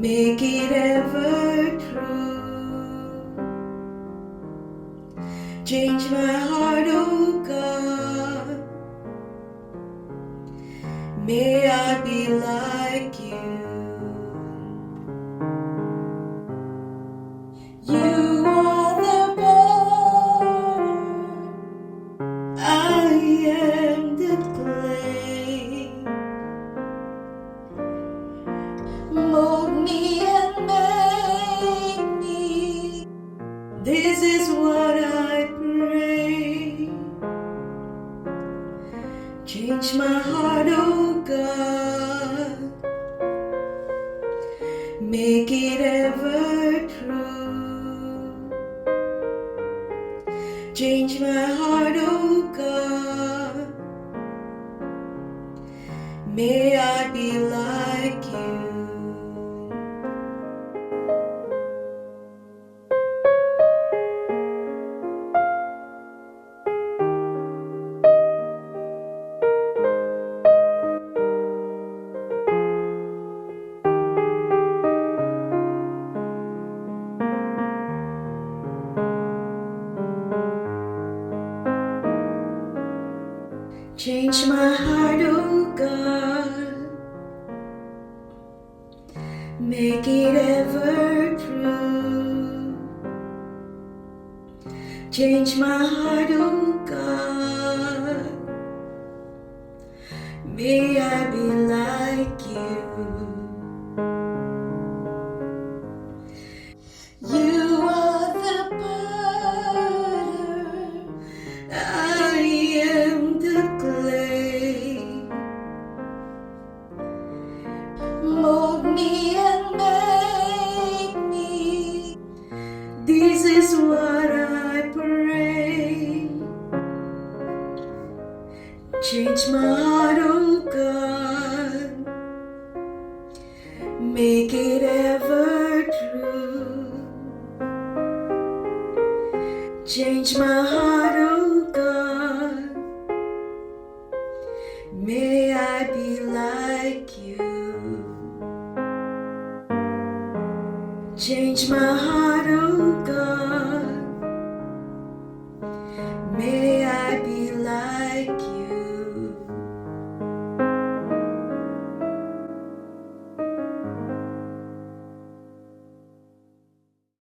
make it ever true. Change my heart, oh God. May I be like you. You are the potter, I am the clay. Mold me and make me. This is what I pray. Change my heart, oh God. Make it ever true. Change my heart, oh God. May I be like you. Change my heart, oh God. Make it ever true. Change my heart, oh God. May I be like you. You are the potter, I am the clay. Mold me and make me. This is what I pray. Change my heart, oh God. Make it ever true. Change my heart, oh God. May I be like you. Change my heart.